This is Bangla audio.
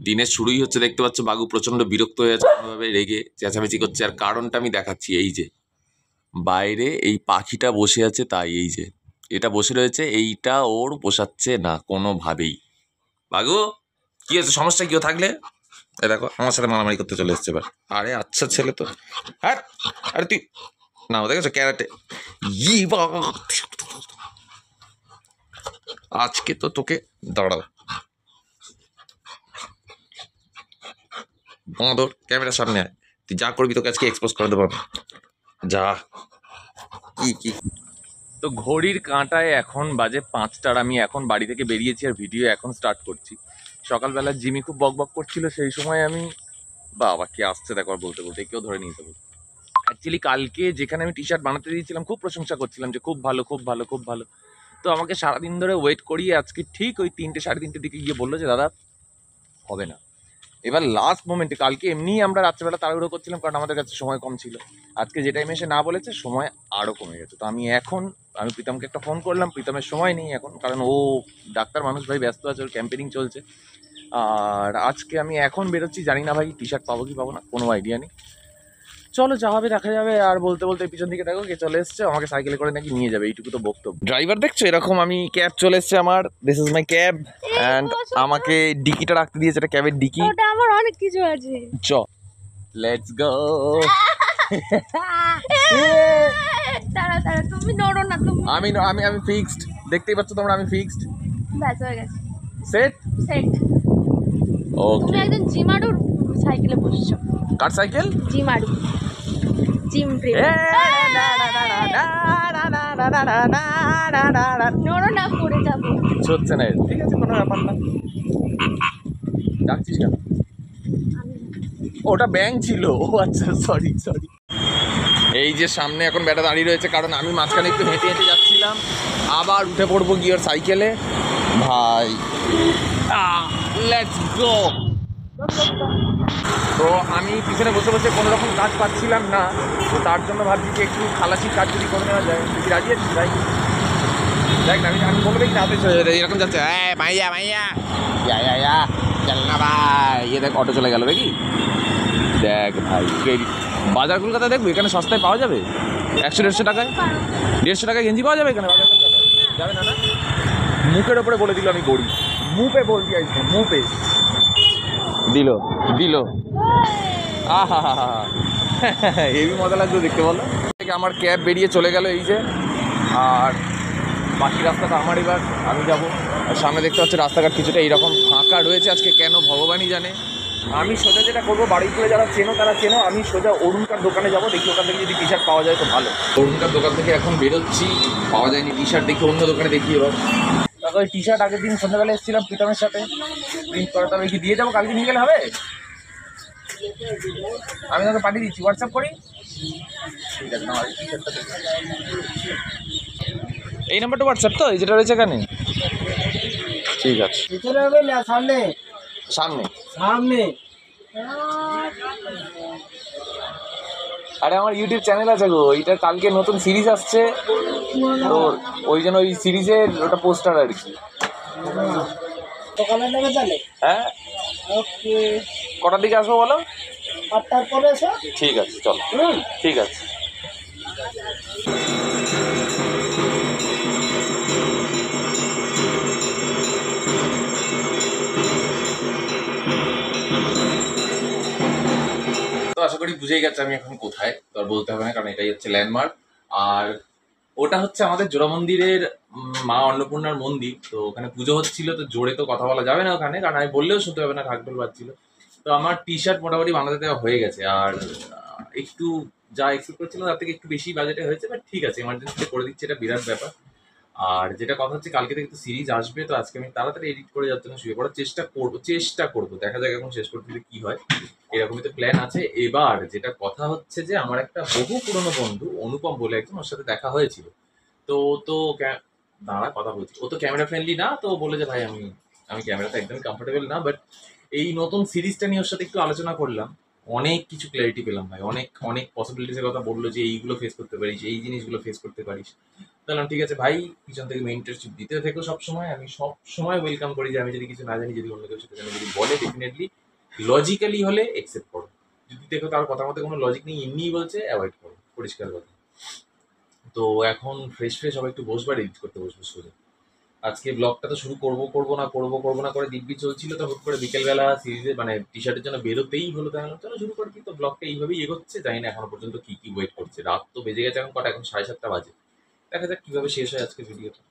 দিনের শুরুই হচ্ছে, দেখতে পাচ্ছ বাবু প্রচন্ড বিরক্ত হয়ে আছে, কোনোভাবে রেগে চেঁচামেচি করছে। আর কারণটা আমি দেখাচ্ছি, এই যে বাইরে এই পাখিটা বসে আছে, তাই এই যে এটা বসে রয়েছে, এইটা ওর পোষাচ্ছে না কোনোভাবেই। বাবু কি হয়েছে, সমস্যা কেউ থাকলে এ দেখো আমার সাথে মারামারি করতে চলে এসছে এবার। আরে আচ্ছা ছেলে তো, হ্যাঁ আরে তুই না দেখেছো ক্যারাটে, আজকে তো তোকে দাঁড়াও বাঁদর, ক্যামেরার সামনে আয়, তুই যা করবি তোকে আজকে এক্সপোজ করে দেবো আমি। যা কি তো ঘড়ির কাঁটায় এখন বাজে 5টার, আমি এখন বাড়ি থেকে বেরিয়েছি আর ভিডিও এখন স্টার্ট করছি। সকালবেলা জিমি খুব বকবক করছিল, সেই সময় আমি বাবা কে আসছে দেখো, বলতে বলতে কেউ ধরে নিতে বলতে। অ্যাকচুয়ালি কালকে যেখানে আমি টি শার্ট বানাতে দিয়েছিলাম খুব প্রশংসা করছিলাম যে খুব ভালো খুব ভালো খুব ভালো। তো আমাকে সারাদিন ধরে ওয়েট করিয়ে আজকে ঠিক ওই 3টে সাড়ে 3টের দিকে গিয়ে বললো যে দাদা হবে না। এবার লাস্ট মোমেন্টে, কালকে এমনিই আমরা রাত্রেবেলা তাড়াহুড়ো করছিলাম কারণ আমাদের কাছে সময় কম ছিল। আজকে যে টাইমে এসে না বলেছে সময় আরও কমে গেছে। তো আমি প্রীতমকে একটা ফোন করলাম, প্রীতমের সময় নেই এখন, কারণ ও ডাক্তার মানুষ ভাই, ব্যস্ত আছে, ওর ক্যাম্পেনিং চলছে। আর আজকে আমি এখন বেরোচ্ছি, জানি না ভাই টি শার্ট পাবো কি পাবো না, কোনো আইডিয়া নেই। চলো যা হবে দেখা যাবে। আর বলতে বলতে পিছন দিকে দেখো কে চলে এসছে, আমাকে সাইকেলে করে নাকি নিয়ে যাবে, এইটুকু তো বক্তব্য। ড্রাইভার দেখছো এরকম, আমি ক্যাব চলে এসছে আমার, this is my cab and আমাকে ডিকিটা রাখতে দিয়েছে, এটা ক্যাবের ডিকি। ওটা আমার অনেক কিছু আছে। চ লেটস গো। তারা তারা তুমি নড়ো না, তুমি আমি আমি আমি ফিক্সড, দেখতেই পাচ্ছ তোমরা, আমি ফিক্সড, ব্যাস হয়ে গেছে, সেট সেট। ওকে। তুমি একজন জিমারুর সাইকেলে বসছো। কার সাইকেল? জিমারু, জিম প্রেম। নড়ো না, পড়ে যাবো। কিচ্ছু হচ্ছে না, ঠিক আছে কোনো ব্যাপার না। ডাকছিস কেন? ওটা ব্যাংক ছিল, ও আচ্ছা সরি সরি। এই যে সামনে এখন ব্যাটা দাঁড়িয়ে রয়েছে, কারণ আমি মাঝখানে একটু হেঁটে হেঁটে যাচ্ছিলাম, আবার উঠে পড়বো গিয়ে ওর সাইকেলে ভাই। Let's go. তো আমি পিছনে বসে বসে কোনো রকম কাজ পাচ্ছিলাম না, তো তার জন্য ভাবছি যে একটু খালাসির কাজ যদি করে নেওয়া যায়। তুই রাজি আছিস ভাই? দেখ না, আমি বলে দেখি রাতে এরকম যাচ্ছে, হ্যাঁ মাইয়া মাইয়া ইয়া চল না ভাই, ইয়ে দেখ অটো চলে গেল দেখি। দেখ ভাই বাজার কলকাতা দেখবো, এখানে সস্তায় পাওয়া যাবে 100-150 টাকায়, 150 টাকায় গেঞ্জি পাওয়া যাবে এখানে বাজার কলকাতায়, যাবে না? না মুখের ওপরে বলে দিল আমি গরিব, মুপে বল দিয়ে আসবো, মুপে দিল দিল। আহা হা হা, হেভি মজা লাগলো দেখতে, বলো। থেকে আমার ক্যাব বেরিয়ে চলে গেল এই যে, আর বাকি রাস্তাটা আমার, এবার আমি যাবো। আর সামনে দেখতে পাচ্ছি রাস্তাঘাট কিছুটা এইরকম ফাঁকা রয়েছে আজকে, কেন ভগবানই জানে। আমি সোজা যেটা করবো, বাড়িগুলো যারা চেনো তারা চেনো, আমি সোজা অরুণকার দোকানে যাবো, দেখি ওখান থেকে যদি টি শার্ট পাওয়া যায় তো ভালো। অরুণকার দোকান থেকে এখন বেরোচ্ছি, পাওয়া যায়নি টি শার্ট, দেখি অন্য দোকানে দেখি এবার। তারপরে টি শার্ট আগের দিন সন্ধ্যাবেলা এসেছিলাম প্রীতমের সাথে প্রিন্ট করাতে, আমি কি দিয়ে যাবো, কালকে নিয়ে গেলে হবে? আমি তোকে পাঠিয়ে দিচ্ছি, হোয়াটসঅ্যাপ করি। ঠিক আছে, আমার টি শার্টটা এই নাম্বারটা হোয়াটসঅ্যাপ তো, এই যেটা রয়েছে এখানে, ঠিক আছে। সামনে সামনে সামনে আরে আমার ইউটিউব চ্যানেল আছে গো, এইটা কালকে নতুন সিরিজ আসছে, তো ওই জন্য ওই সিরিজের ওটা পোস্টার আর কি। দোকানের নামে চলে। হ্যাঁ ওকে, কটার দিকে আসবো বলো? 8টার পরে এসো। ঠিক আছে চলো, ঠিক আছে। তো আশা করি বুঝেই গেছে আমি এখন কোথায়, তো আর বলতে হবে না, কারণ এটাই হচ্ছে ল্যান্ডমার্ক। আর ওটা হচ্ছে আমাদের জোড়া মন্দিরের মা অন্নপূর্ণার মন্দির, তো ওখানে পুজো হচ্ছিল, তো জোরে তো কথা বলা যাবে না ওখানে, কারণ আমি বললেও শুনতে হবে না, ঢাকঢোল বাজছিল। তো আমার টি শার্ট মোটামুটি বানাতে দেওয়া হয়ে গেছে, আর একটু যা এক্সপেক্ট করছিলাম তার থেকে একটু বেশি বাজেটে হয়েছে, বাট ঠিক আছে, এমার্জেন্সিতে করে দিচ্ছে, এটা বিরাট ব্যাপার। আর যেটা কথা হচ্ছে, কালকে থেকে তো সিরিজ আসবে, তো আজকে আমি তাড়াতাড়ি এডিট করে যাওয়ার জন্য শুয়ে পড়ার চেষ্টা করবো, দেখা যাক এখন শেষ করতে কি হয়, এরকমই তো প্ল্যান আছে। এবার যেটা কথা হচ্ছে যে আমার একটা বহু পুরনো বন্ধু অনুপম বলে একজন, ওর সাথে দেখা হয়েছিল, তো তো দাঁড়া কথা বলছি, ও তো ক্যামেরা ফ্রেন্ডলি না, তো বলে যে ভাই আমি ক্যামেরাতে একদমই কমফোর্টেবল না, বাট এই নতুন সিরিজটা নিয়ে ওর সাথে একটু আলোচনা করলাম, অনেক কিছু ক্ল্যারিটি পেলাম ভাই, অনেক অনেক পসিবিলিটিসের কথা বললো যে এইগুলো ফেস করতে পারিস, এই জিনিসগুলো ফেস করতে পারিস। বললাম ঠিক আছে ভাই, পিছন থেকে মেন্টরশিপ দিতে থেকো সবসময়, আমি সব সময় ওয়েলকাম করি যে আমি যদি কিছু না জানি, যদি অন্য কেউ সেটা জানি, যদি বলে ডেফিনেটলি লজিক্যালি হলে একসেপ্ট করো, যদি দেখো তার কথা মতো কোনো লজিক নেই, এমনিই বলছে অ্যাভয়েড করো, পরিষ্কার কথা। তো এখন ফ্রেশ ফ্রেশ হবে, একটু বসবার এডিট করতে বসবো সোজা। আজকে ব্লগটা তো শুরু করবো না করে দিব্যি চলছিল, তো হুট করে বিকেলবেলা সিরিজে মানে টি শার্টের জন্য বেরোতেই হলো, তাই হলো চলো শুরু করে দিই। তো ব্লগটা এইভাবেই এগোচ্ছে, জানি না এখনো পর্যন্ত কি কি ওয়েট করছে। রাত তো বেজে গেছে এখন কটা, এখন 7:30 বাজে। দেখা যাক কিভাবে শেষ হয় আজকে ভিডিওটা।